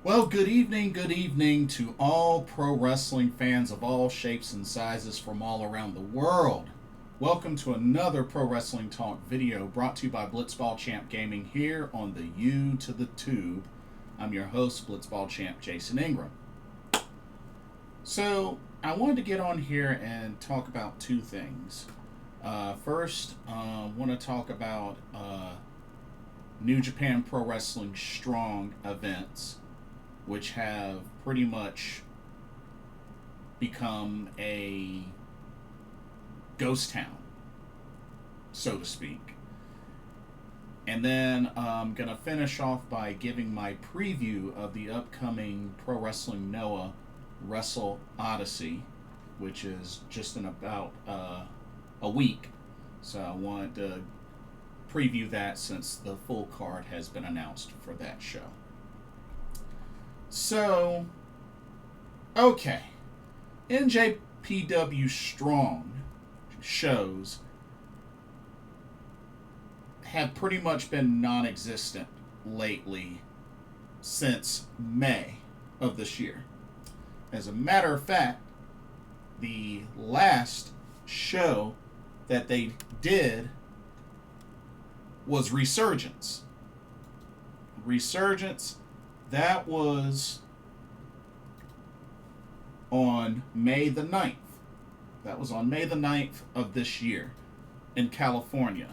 Well, good evening to all pro wrestling fans of all shapes and sizes from all around the world. Welcome to another Pro Wrestling Talk video brought to you by Blitzball Champ Gaming here on the U to the Tube. I'm your host, Blitzball Champ Jason Ingram. So, I wanted to get on here and talk about two things. First, I want to talk about New Japan Pro Wrestling Strong events, which have pretty much become a ghost town, so to speak. And then I'm going to finish off by giving my preview of the upcoming Pro Wrestling NOAH Wrestle Odyssey, which is just in about a week. So I want to preview that since the full card has been announced for that show. So, okay. NJPW Strong shows have pretty much been non existent lately since May of this year. As a matter of fact, the last show that they did was Resurgence. Resurgence, that was on May the 9th. That was on May the 9th of this year in California.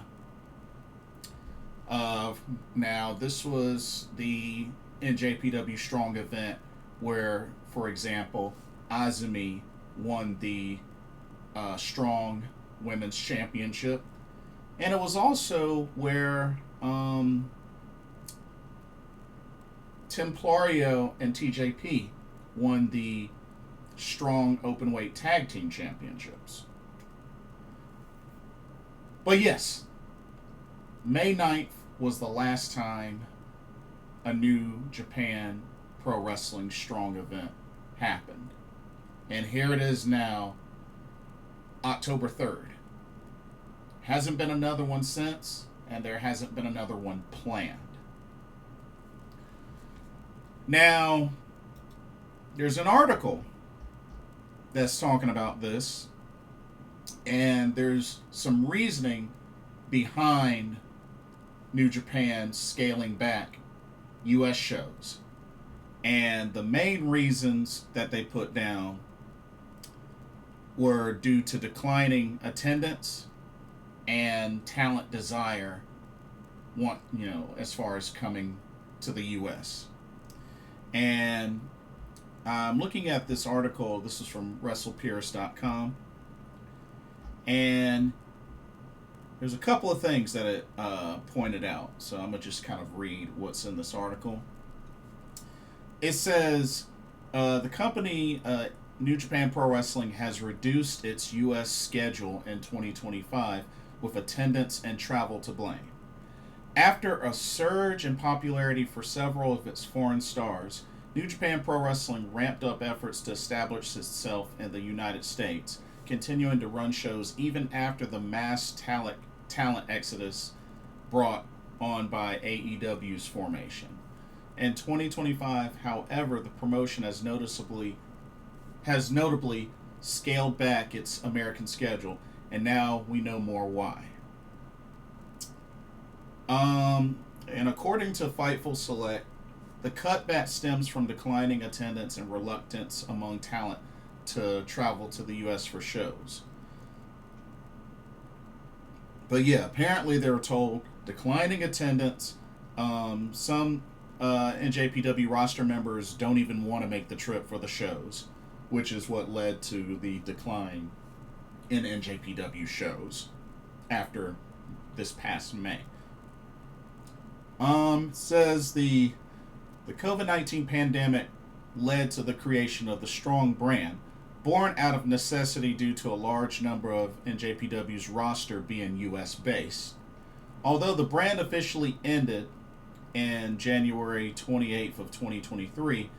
Now, this was the NJPW Strong event where, for example, Azumi won the Strong Women's Championship. And it was also where Templario and TJP won the Strong Openweight Tag Team Championships. But yes, May 9th was the last time a New Japan Pro Wrestling Strong event happened. And here it is now, October 3rd. Hasn't been another one since, and there hasn't been another one planned. Now, there's an article that's talking about this, and there's some reasoning behind New Japan scaling back U.S. shows. And the main reasons that they put down were due to declining attendance and talent desire, as far as coming to the U.S. And I'm looking at this article. This is from WrestlePierce.com. And there's a couple of things that it pointed out. So I'm going to just kind of read what's in this article. It says, the company New Japan Pro Wrestling has reduced its U.S. schedule in 2025 with attendance and travel to blame. After a surge in popularity for several of its foreign stars, New Japan Pro Wrestling ramped up efforts to establish itself in the United States, continuing to run shows even after the mass talent exodus brought on by AEW's formation. In 2025, however, the promotion has notably scaled back its American schedule, and now we know more why. And according to Fightful Select, the cutback stems from declining attendance and reluctance among talent to travel to the U.S. for shows. But yeah, apparently they were told declining attendance. Some NJPW roster members don't even want to make the trip for the shows, which is what led to the decline in NJPW shows after this past May. Says the COVID-19 pandemic led to the creation of the Strong brand, born out of necessity due to a large number of NJPW's roster being U.S. based. Although the brand officially ended in January 28th of 2023,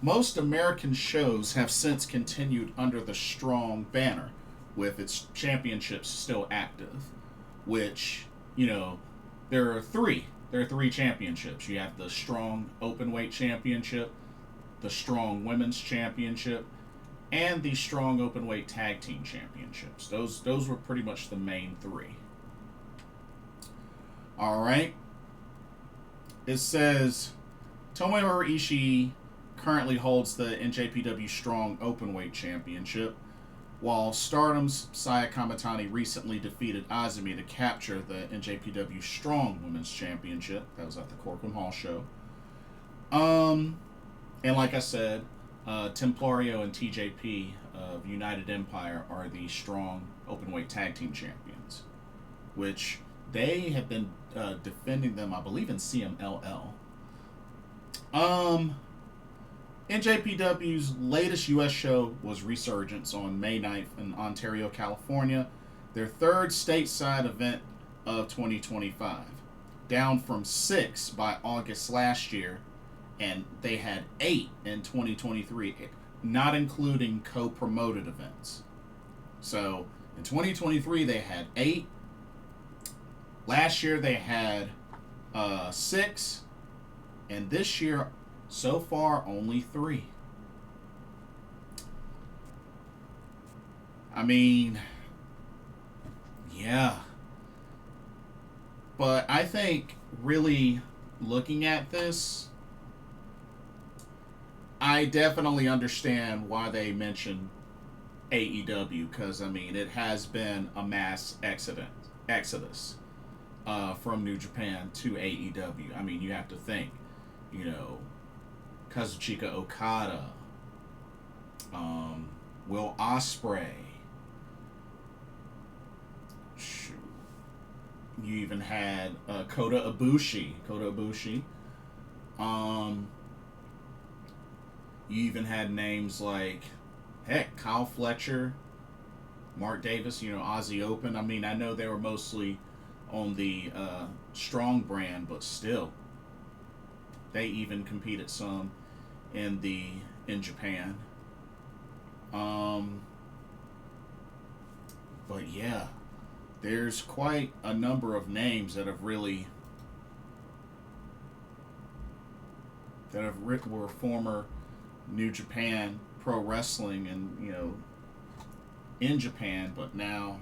most American shows have since continued under the Strong banner, with its championships still active, which, there are three championships. You have the Strong Openweight Championship, the Strong Women's Championship, and the Strong Openweight Tag Team Championships. Those were pretty much the main three. All right. It says Tomohiro Ishii currently holds the NJPW Strong Openweight Championship, while Stardom's Saya Kamitani recently defeated Azumi to capture the NJPW Strong Women's Championship. That was at the Corcoran Hall show. And like I said, Templario and TJP of United Empire are the Strong Openweight Tag Team Champions, which they have been defending them, I believe, in CMLL. NJPW's latest U.S. show was Resurgence on May 9th in Ontario, California, their third stateside event of 2025, down from 6 by August last year, and they had 8 in 2023, not including co-promoted events. So in 2023 they had 8. Last year they had 6, and this year so far only 3. I mean, yeah. But I think really looking at this, I definitely understand why they mention AEW, because, I mean, it has been a mass exodus from New Japan to AEW. I mean, you have to think, you know, Kazuchika Okada, Will Ospreay. Shoot. You even had Kota Ibushi. You even had names like, heck, Kyle Fletcher, Mark Davis, you know, Aussie Open. I mean, I know they were mostly on the Strong brand, but still, they even competed some in Japan. But yeah, there's quite a number of names that have really were former New Japan Pro Wrestling and, you know, in Japan, but now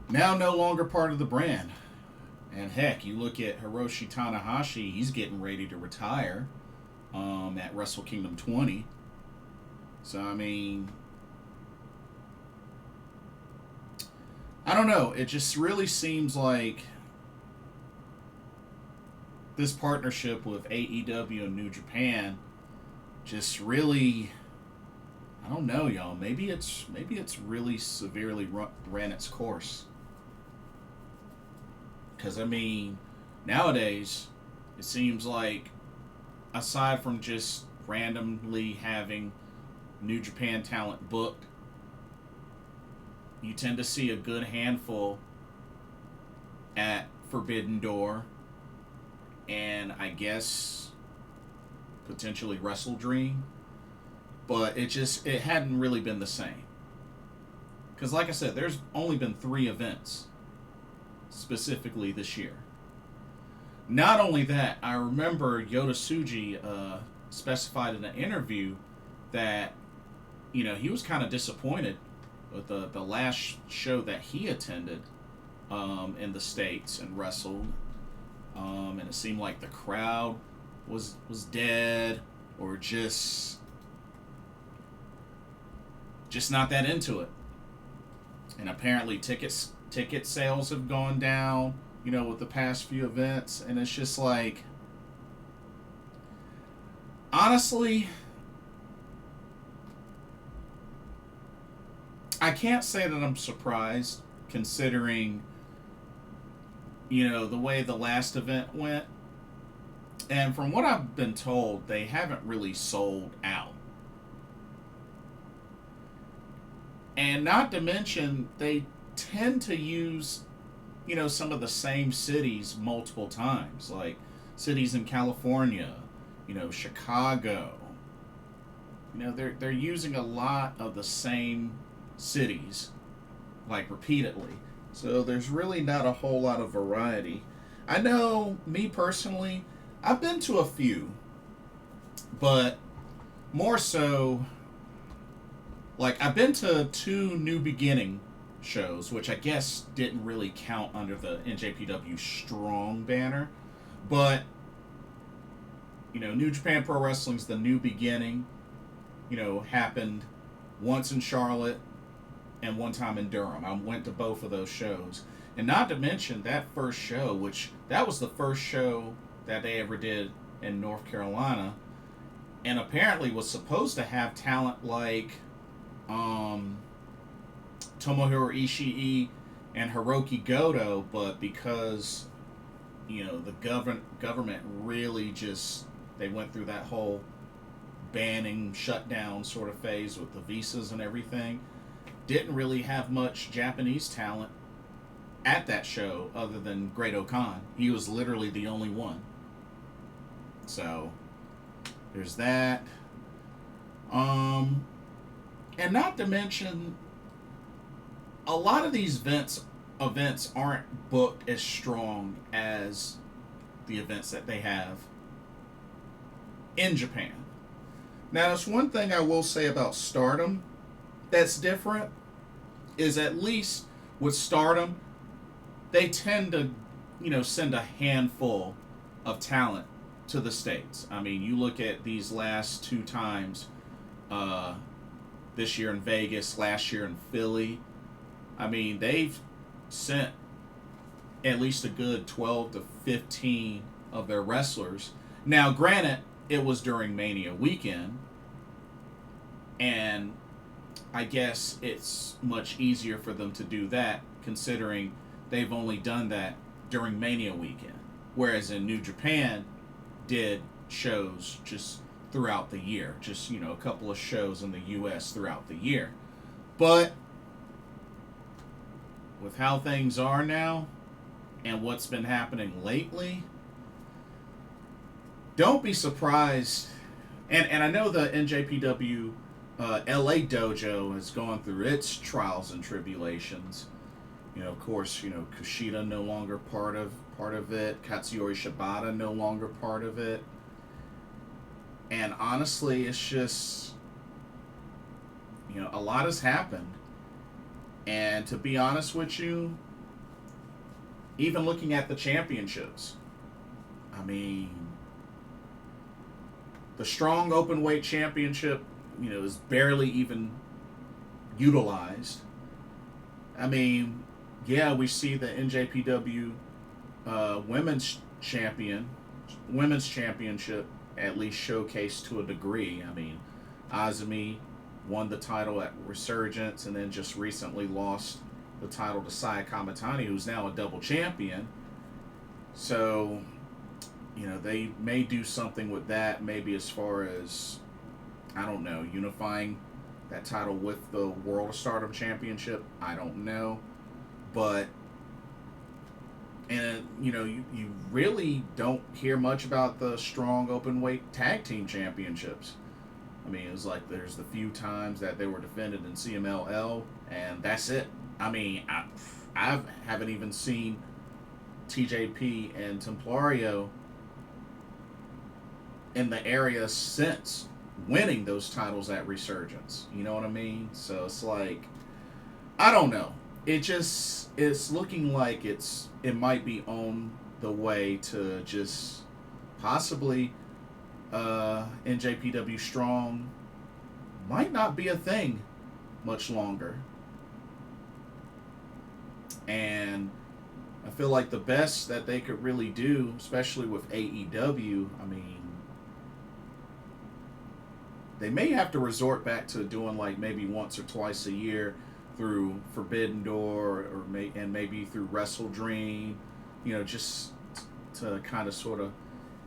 no longer part of the brand. And heck, you look at Hiroshi Tanahashi, he's getting ready to retire at Wrestle Kingdom 20. So, I mean, I don't know. It just really seems like this partnership with AEW and New Japan just really, I don't know, y'all. Maybe it's really severely ran its course. Because, I mean, nowadays, it seems like, aside from just randomly having New Japan talent booked, you tend to see a good handful at Forbidden Door, and I guess potentially Wrestle Dream, but it hadn't really been the same. Because, like I said, there's only been 3 events specifically this year. Not only that, I remember Yota Tsuji specified in an interview that, you know, he was kind of disappointed with the last show that he attended in the States and wrestled, and it seemed like the crowd was dead, or just not that into it. And apparently ticket sales have gone down, you know, with the past few events, and it's just like, honestly, I can't say that I'm surprised, considering, you know, the way the last event went. And from what I've been told, they haven't really sold out. And not to mention, they tend to use, you know, some of the same cities multiple times. Like cities in California, you know, Chicago. You know, they're using a lot of the same cities, like, repeatedly. So there's really not a whole lot of variety. I know, me personally, I've been to a few, but more so, like, I've been to 2 New Beginning shows, which I guess didn't really count under the NJPW Strong banner. But, New Japan Pro Wrestling's The New Beginning, happened once in Charlotte and one time in Durham. I went to both of those shows. And not to mention that first show, which that was the first show that they ever did in North Carolina, and apparently was supposed to have talent like Tomohiro Ishii and Hiroki Goto, but because the government really just, they went through that whole banning shutdown sort of phase with the visas and everything, didn't really have much Japanese talent at that show other than Great Okan. He was literally the only one. So there's that. And not to mention, a lot of these events aren't booked as strong as the events that they have in Japan. Now, there's one thing I will say about Stardom that's different, is at least with Stardom, they tend to, send a handful of talent to the States. I mean, you look at these last 2 times, this year in Vegas, last year in Philly. I mean, they've sent at least a good 12 to 15 of their wrestlers. Now, granted, it was during Mania weekend, and I guess it's much easier for them to do that, considering they've only done that during Mania weekend. Whereas in New Japan, did shows just throughout the year. Just, a couple of shows in the U.S. throughout the year. But with how things are now and what's been happening lately, don't be surprised. And I know the NJPW LA dojo has gone through its trials and tribulations. Of course, Kushida no longer part of it. Katsuyori Shibata no longer part of it. And honestly, it's just, a lot has happened. And to be honest with you, even looking at the championships, I mean, the Strong Openweight Championship, is barely even utilized. I mean, yeah, we see the NJPW women's championship at least showcased to a degree. I mean, Azumi won the title at Resurgence and then just recently lost the title to Saya Kamitani, who's now a double champion. So, they may do something with that, maybe as far as, I don't know, unifying that title with the World of Stardom Championship. I don't know. But, and, you really don't hear much about the Strong Openweight Tag Team Championships. I mean, it was like there's the few times that they were defended in CMLL, and that's it. I mean, I haven't even seen TJP and Templario in the area since winning those titles at Resurgence. You know what I mean? So it's like, I don't know. It's looking like it might be on the way to just possibly NJPW Strong might not be a thing much longer. And I feel like the best that they could really do, especially with AEW, I mean, they may have to resort back to doing like maybe once or twice a year through Forbidden Door and maybe through Wrestle Dream, just to kind of sort of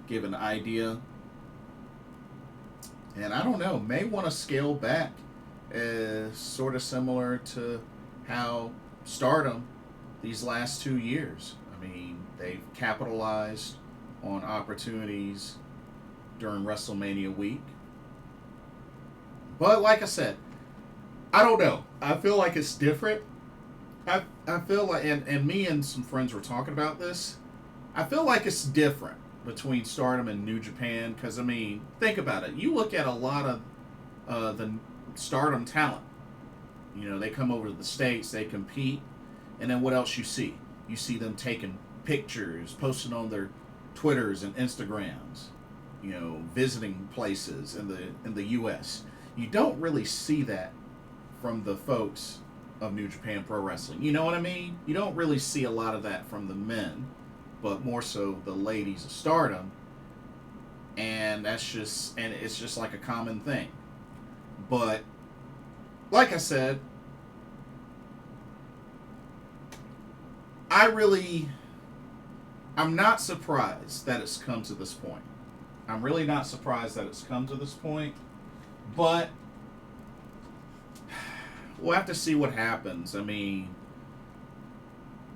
give an idea. And I don't know, may want to scale back, sort of similar to how Stardom these last 2 years. I mean, they've capitalized on opportunities during WrestleMania week. But like I said, I don't know. I feel like it's different. I feel like, and me and some friends were talking about this, I feel like it's different between Stardom and New Japan, because I mean, think about it. You look at a lot of the Stardom talent. You know, they come over to the States, they compete, and then what else you see? You see them taking pictures, posting on their Twitters and Instagrams. You know, visiting places in the U.S. You don't really see that from the folks of New Japan Pro Wrestling. You know what I mean? You don't really see a lot of that from the men, but more so the ladies of Stardom. And it's just like a common thing. But like I said, I'm not surprised that it's come to this point. I'm really not surprised that it's come to this point, but we'll have to see what happens. I mean,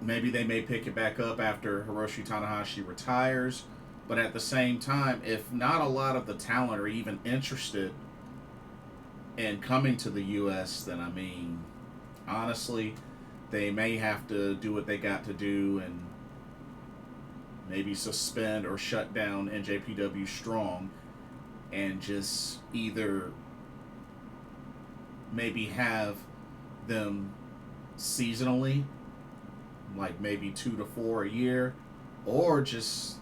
maybe they may pick it back up after Hiroshi Tanahashi retires, but at the same time, if not a lot of the talent are even interested in coming to the U.S., then I mean, honestly, they may have to do what they got to do and maybe suspend or shut down NJPW Strong and just either maybe have them seasonally, like maybe 2 to 4 a year, or just,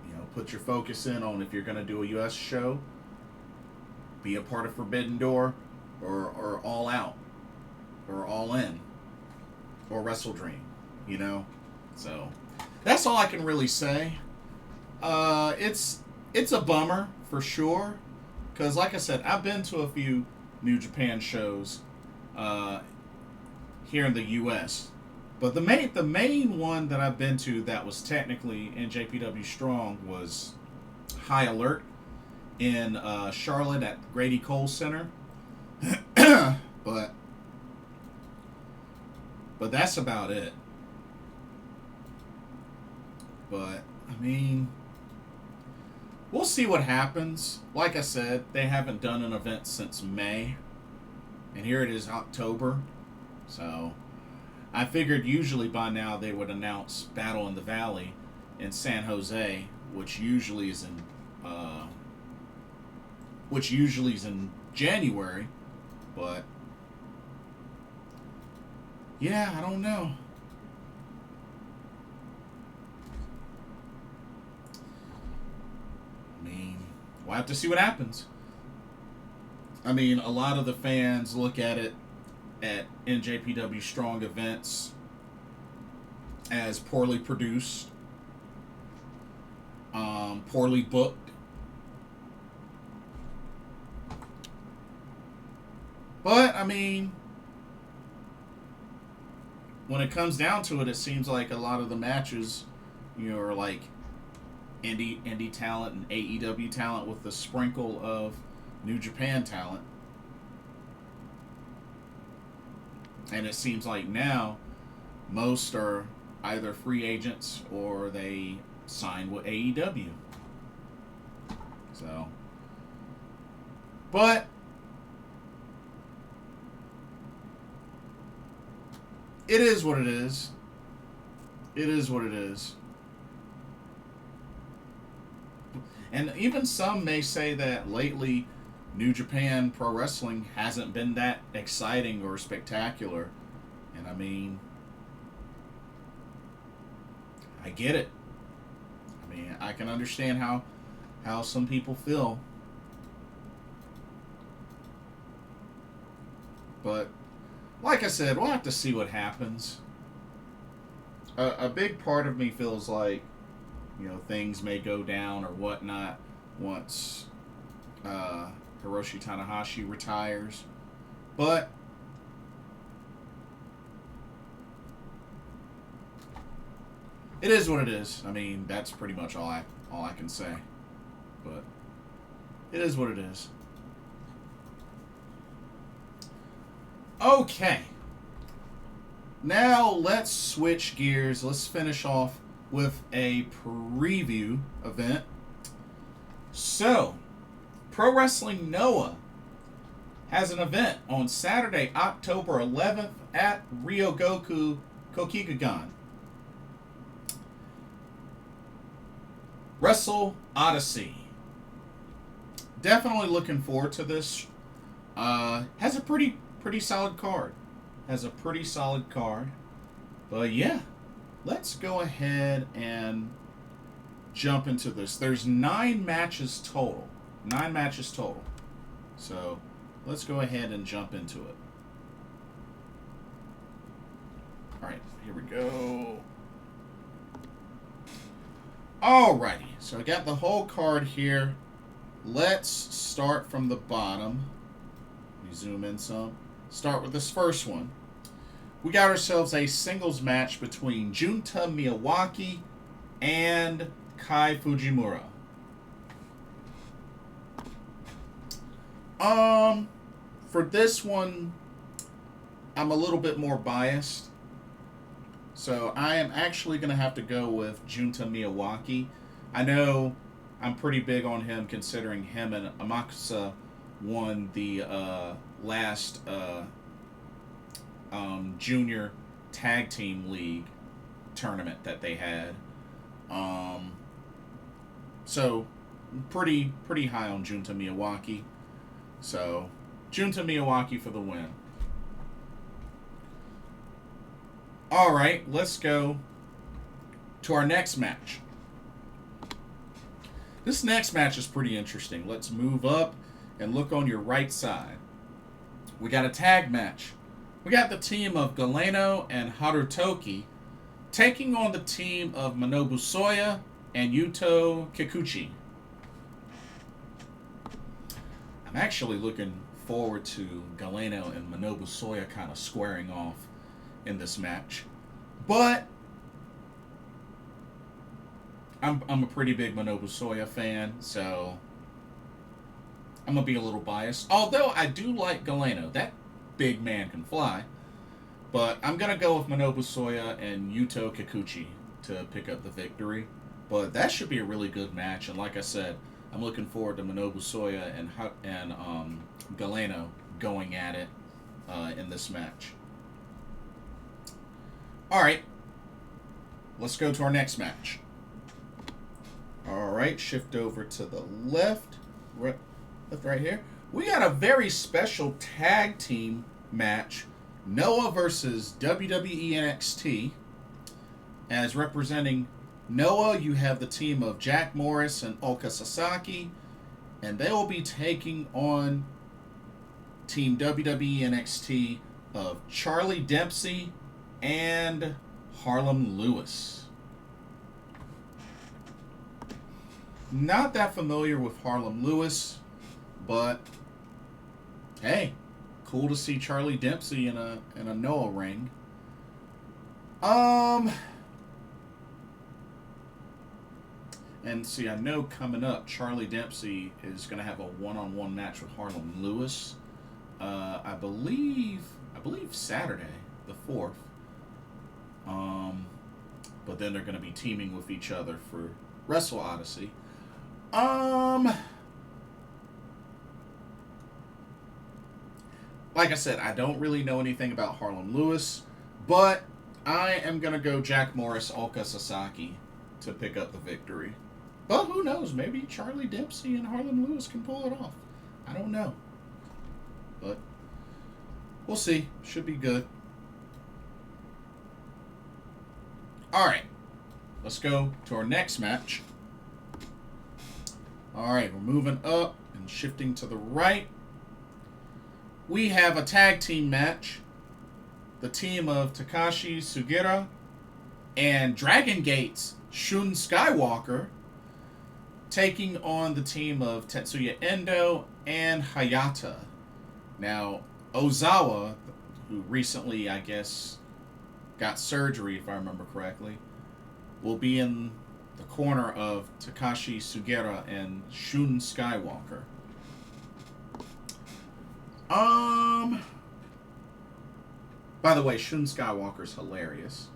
you know, put your focus in on, if you're going to do a U.S. show, be a part of Forbidden Door or All Out or All In or Wrestle Dream, you know? So that's all I can really say. It's a bummer for sure, because like I said, I've been to a few New Japan shows here in the U.S., but the main one that I've been to that was technically NJPW Strong was High Alert in Charlotte at Grady Cole Center. but that's about it. But, I mean, we'll see what happens. Like I said, they haven't done an event since May. And here it is October. So, I figured usually by now they would announce Battle in the Valley in San Jose, which usually is in January. But, yeah, I don't know. We'll have to see what happens. I mean, a lot of the fans look at it at NJPW Strong events as poorly produced, poorly booked. But, I mean, when it comes down to it, it seems like a lot of the matches, you know, are like indie talent and AEW talent with a sprinkle of New Japan talent. And it seems like now most are either free agents or they sign with AEW. So, but it is what it is. It is what it is. And even some may say that lately New Japan Pro Wrestling hasn't been that exciting or spectacular. And I mean, I get it. I mean, I can understand how some people feel. But, like I said, we'll have to see what happens. A big part of me feels like, you know, things may go down or whatnot once Hiroshi Tanahashi retires. But it is what it is. I mean, that's pretty much all I can say. But it is what it is. Okay. Now let's switch gears. Let's finish off with a preview event. So, Pro Wrestling NOAH has an event on Saturday, October 11th at Ryogoku Kokikugan. Wrestle Odyssey. Definitely looking forward to this. Has a pretty solid card. Has a pretty solid card. But yeah, let's go ahead and jump into this. There's 9 matches total. 9 matches total. So let's go ahead and jump into it. Alright, here we go. Alrighty, so I got the whole card here. Let's start from the bottom. Let me zoom in some. Start with this first one. We got ourselves a singles match between Junta Miyawaki and Kai Fujimura. For this one, I'm a little bit more biased. So I am actually going to have to go with Junta Miyawaki. I know I'm pretty big on him considering him and Amakusa won the last junior tag team league tournament that they had. So pretty high on Junta Miyawaki. So Junta Miyawaki for the win. Alright, let's go to our next match. This next match is pretty interesting. Let's move up and look on your right side. We got a tag match. We got the team of Galeno and Haruroki taking on the team of Manabu Soya and Yuto Kikuchi. I'm actually looking forward to Galeno and Manabu Soya kind of squaring off in this match. But I'm a pretty big Manabu Soya fan, so I'm going to be a little biased. Although I do like Galeno. That big man can fly. But I'm going to go with Manabu Soya and Yuto Kikuchi to pick up the victory. But that should be a really good match. And like I said, I'm looking forward to Manabu Soya and Galeno going at it in this match. Alright, let's go to our next match. Alright, shift over to the left right here. We got a very special tag team match. NOAH versus WWE NXT. As representing NOAH, you have the team of Jack Morris and Ulka Sasaki. And they will be taking on Team WWE NXT of Charlie Dempsey and Harlem Lewis. Not that familiar with Harlem Lewis, but hey, cool to see Charlie Dempsey in a NOAH ring. And see, I know coming up, Charlie Dempsey is going to have a one-on-one match with Harlem Lewis. I believe Saturday, the 4th. But then they're going to be teaming with each other for Wrestle Odyssey. Like I said, I don't really know anything about Harlem Lewis, but I am going to go Jack Morris, Ulka Sasaki to pick up the victory. But who knows? Maybe Charlie Dempsey and Harlem Lewis can pull it off. I don't know. But we'll see. Should be good. Alright. Let's go to our next match. Alright, we're moving up and shifting to the right. We have a tag team match. The team of Takashi Sugiura and Dragon Gate's Shun Skywalker taking on the team of Tetsuya Endo and HAYATA. Now, Ozawa, who recently, I guess, got surgery, if I remember correctly, will be in the corner of Takashi Sugiura and Shun Skywalker. By the way, Shun Skywalker's hilarious.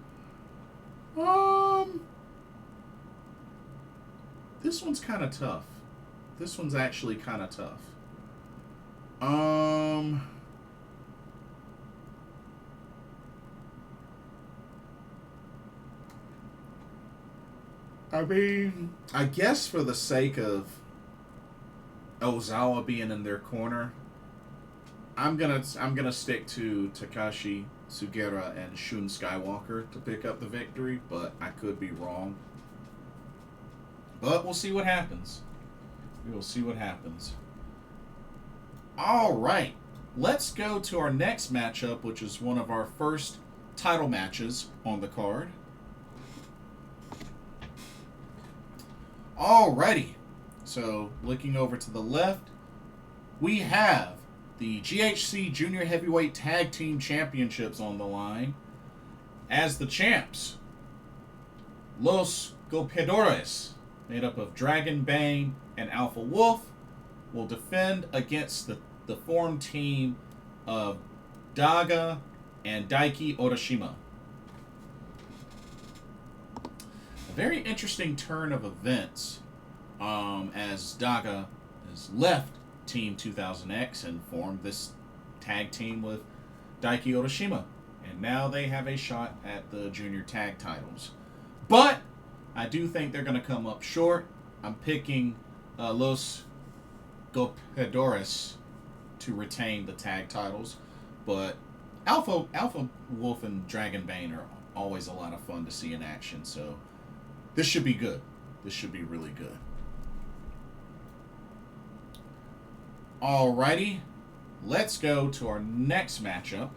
This one's kind of tough. This one's actually kind of tough. I mean, I guess for the sake of Ozawa being in their corner, I'm gonna stick to Takashi, Sugiura, and Shun Skywalker to pick up the victory, but I could be wrong. But we'll see what happens. We will see what happens. All right, let's go to our next matchup, which is one of our first title matches on the card. Alrighty, so looking over to the left, we have the GHC Junior Heavyweight Tag Team Championships on the line. As the champs, Los Golpeadores, made up of Dragon, Bane, and Alpha Wolf, will defend against the formed team of Daga and Daiki Odashima. A very interesting turn of events as Daga has left Team 2000X and formed this tag team with Daiki Odashima. And now they have a shot at the junior tag titles. But I do think they're going to come up short. I'm picking Los Golpeadores to retain the tag titles. But Alpha Wolf and Dragon Bane are always a lot of fun to see in action. So this should be good. This should be really good. Alrighty. Let's go to our next matchup.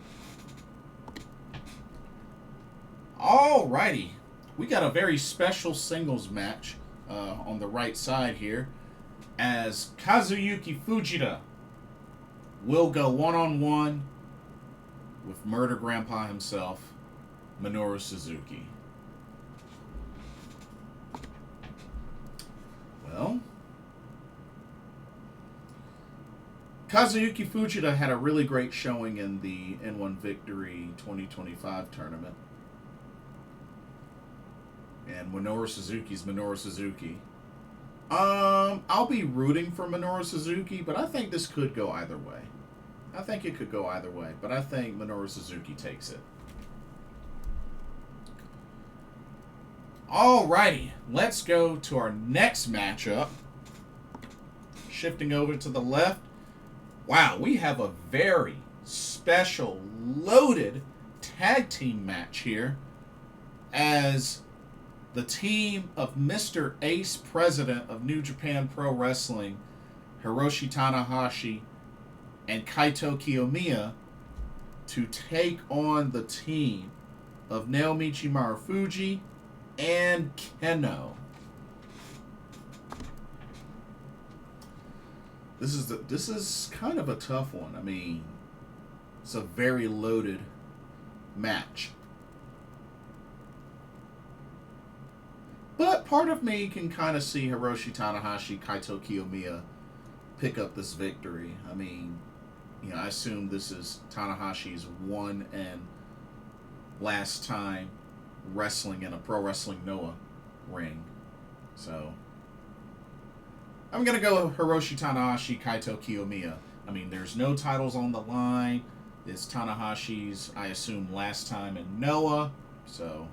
Alrighty. We got a very special singles match on the right side here, as Kazuyuki Fujita will go one-on-one with Murder Grandpa himself, Minoru Suzuki. Well, Kazuyuki Fujita had a really great showing in the N1 Victory 2025 tournament. And Minoru Suzuki's Minoru Suzuki. I'll be rooting for Minoru Suzuki, but I think this could go either way. I think it could go either way, but I think Minoru Suzuki takes it. Alrighty, let's go to our next matchup. Shifting over to the left. Wow, we have a very special, loaded tag team match here, as the team of Mr. Ace President of New Japan Pro Wrestling, Hiroshi Tanahashi, and Kaito Kiyomiya, to take on the team of Naomichi Marufuji and Keno. This is kind of a tough one. I mean, it's a very loaded match. But part of me can kind of see Hiroshi Tanahashi, Kaito Kiyomiya pick up this victory. I mean, I assume this is Tanahashi's one and last time wrestling in a Pro Wrestling NOAH ring. So I'm going to go Hiroshi Tanahashi, Kaito Kiyomiya. I mean, there's no titles on the line. It's Tanahashi's, I assume, last time in NOAH. So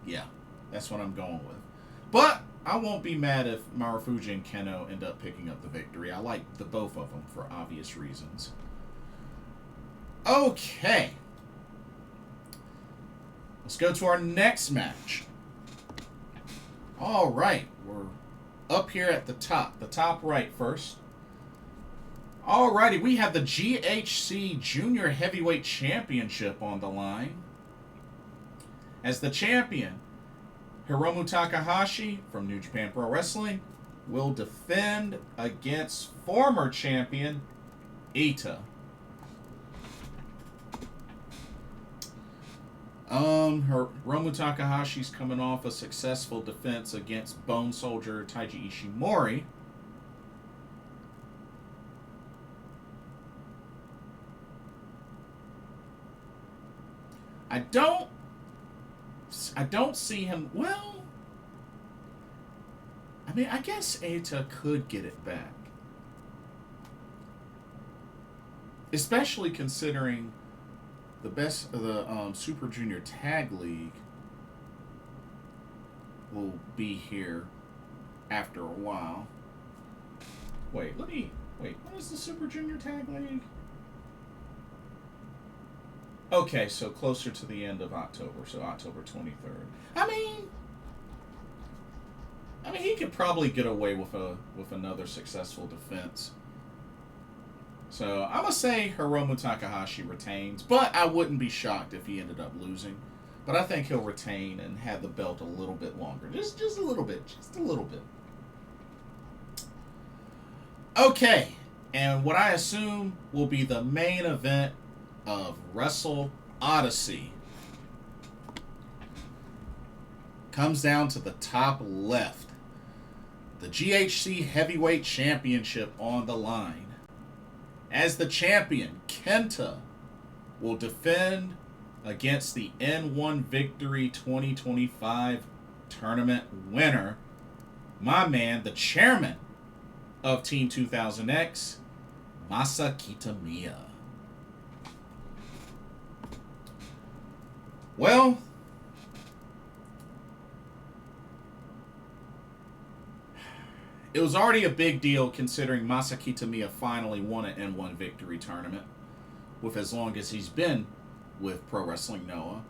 yeah, that's what I'm going with. But I won't be mad if Marufuji and Keno end up picking up the victory. I like the both of them for obvious reasons. Okay. Let's go to our next match. All right. We're up here at the top right first. Alrighty, we have the GHC Junior Heavyweight Championship on the line. As the champion, Hiromu Takahashi from New Japan Pro Wrestling will defend against former champion Ita. Hiromu Takahashi's coming off a successful defense against Bone Soldier Taiji Ishimori. I don't see him. Well, I mean, I guess Eita could get it back, especially considering the best of the Super Junior Tag League will be here after a while. Wait, when is the Super Junior Tag League? Okay, so closer to the end of October, so October 23rd. I mean, he could probably get away with another successful defense. So I'm gonna say Hiromu Takahashi retains, but I wouldn't be shocked if he ended up losing. But I think he'll retain and have the belt a little bit longer, just a little bit, Okay, and what I assume will be the main event of Wrestle Odyssey comes down to the top left. The GHC Heavyweight Championship on the line. As the champion, Kenta will defend against the N1 Victory 2025 tournament winner, my man, the chairman of Team 2000X, Masa Kitamiya. Well, it was already a big deal considering Masa Kitamiya finally won an N1 Victory tournament with as long as he's been with Pro Wrestling Noah.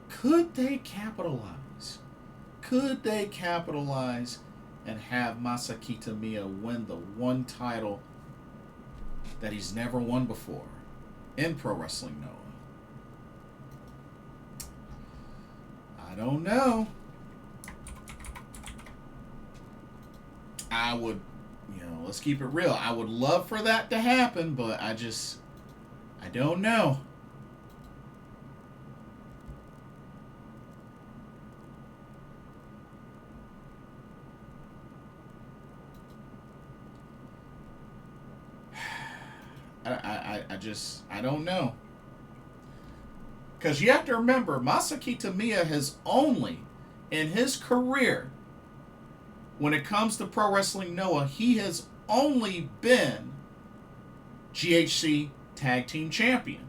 Could they capitalize? Could they capitalize and have Masa Kitamiya win the one title that he's never won before in Pro Wrestling Noah? I don't know. I would, let's keep it real. I would love for that to happen, but I don't know. I don't know. Because you have to remember, Masa Kitamiya has only, in his career, when it comes to Pro Wrestling Noah, he has only been GHC Tag Team Champion.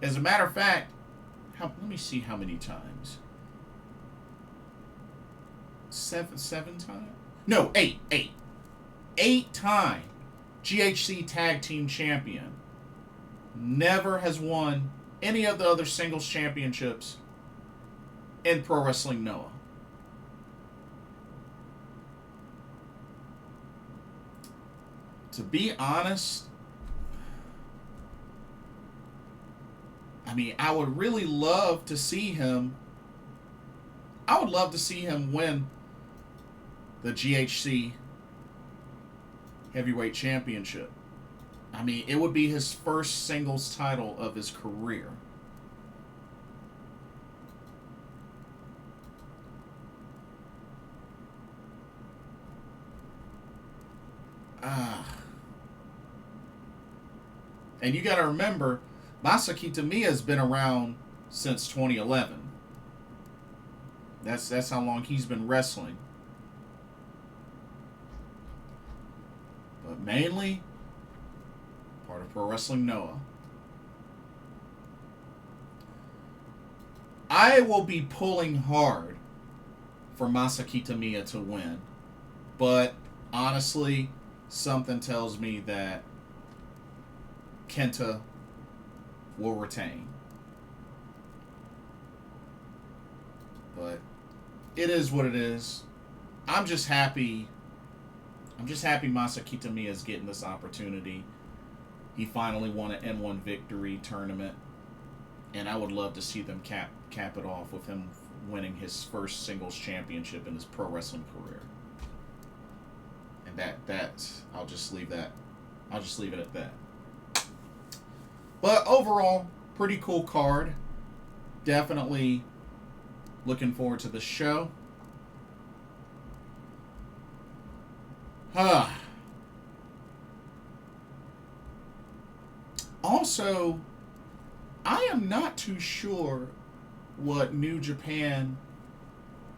As a matter of fact, let me see how many times. Seven times? No, eight. 8-time GHC Tag Team Champion. Never has won any of the other singles championships in Pro Wrestling Noah. To be honest, I would really love to see him. I would love to see him win the GHC Heavyweight Championship. It would be his first singles title of his career. And you got to remember, Masa Kitamiya has been around since 2011. That's how long he's been wrestling. But mainly, part of Pro Wrestling Noah. I will be pulling hard for Masa Kitamiya to win. But honestly, something tells me that Kenta will retain. But it is what it is. I'm just happy Masa Kitamiya is getting this opportunity. He finally won an N1 Victory tournament. And I would love to see them cap it off with him winning his first singles championship in his pro wrestling career. And I'll just leave it at that. But overall, pretty cool card. Definitely looking forward to the show. Also, I am not too sure what New Japan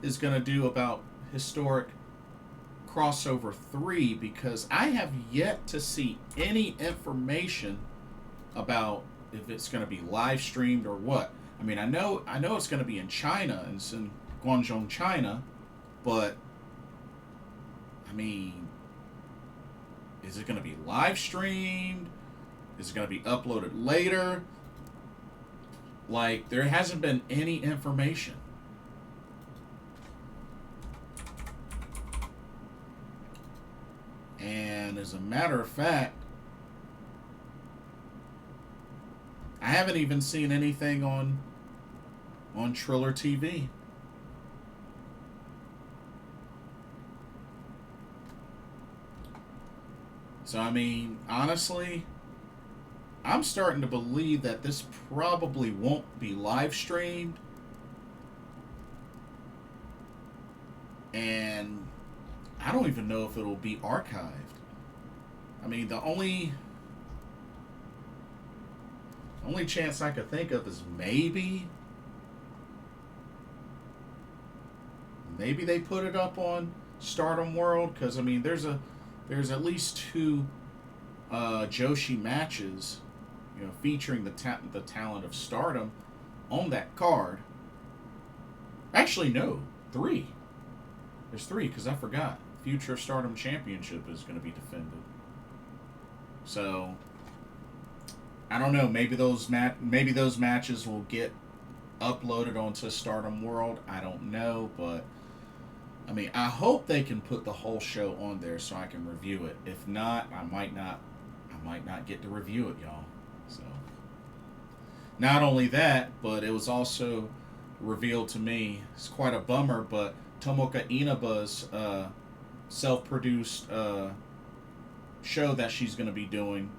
is going to do about Historic Crossover 3 because I have yet to see any information about if it's going to be live streamed or what. I mean, I know it's going to be in China, and it's in Guangzhou, China, but I mean, is it going to be live streamed? Is it going to be uploaded later? Like, there hasn't been any information. And as a matter of fact, I haven't even seen anything on Triller TV. So, I mean, honestly, I'm starting to believe that this probably won't be live streamed. And I don't even know if it'll be archived. I mean, the only chance I could think of is maybe they put it up on Stardom World, because I mean there's at least 2 Joshi matches, you know, featuring the talent of Stardom on that card. Actually, no, 3. There's 3, because I forgot. Future Stardom Championship is going to be defended. So I don't know. Maybe those matches will get uploaded onto Stardom World. I don't know, but I mean, I hope they can put the whole show on there so I can review it. If not, I might not get to review it, y'all. So not only that, but it was also revealed to me. It's quite a bummer, but Tomoka Inaba's self-produced show that she's going to be doing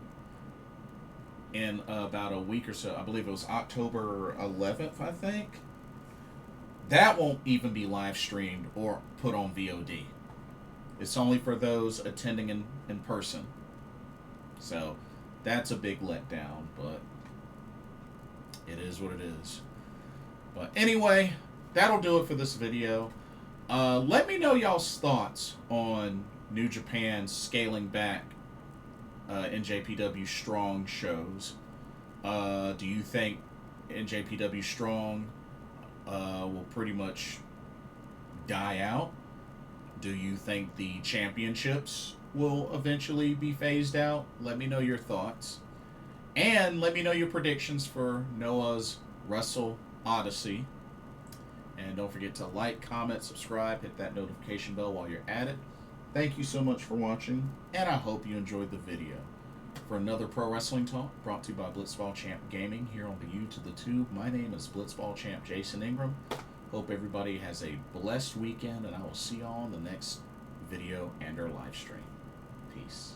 in about a week or so. I believe it was October 11th, I think. That won't even be live streamed or put on VOD. It's only for those attending in person. So that's a big letdown, but it is what it is. But anyway, that'll do it for this video. Let me know y'all's thoughts on New Japan scaling back NJPW Strong shows. Do you think NJPW Strong will pretty much die out? Do you think the championships will eventually be phased out? Let me know your thoughts. And let me know your predictions for NOAH's Wrestle Odyssey. And don't forget to like, comment, subscribe, hit that notification bell while you're at it. Thank you so much for watching, and I hope you enjoyed the video. For another Pro Wrestling Talk, brought to you by Blitzball Champ Gaming, here on the U to the Tube, my name is Blitzball Champ Jason Ingram. Hope everybody has a blessed weekend, and I will see y'all in the next video and or live stream. Peace.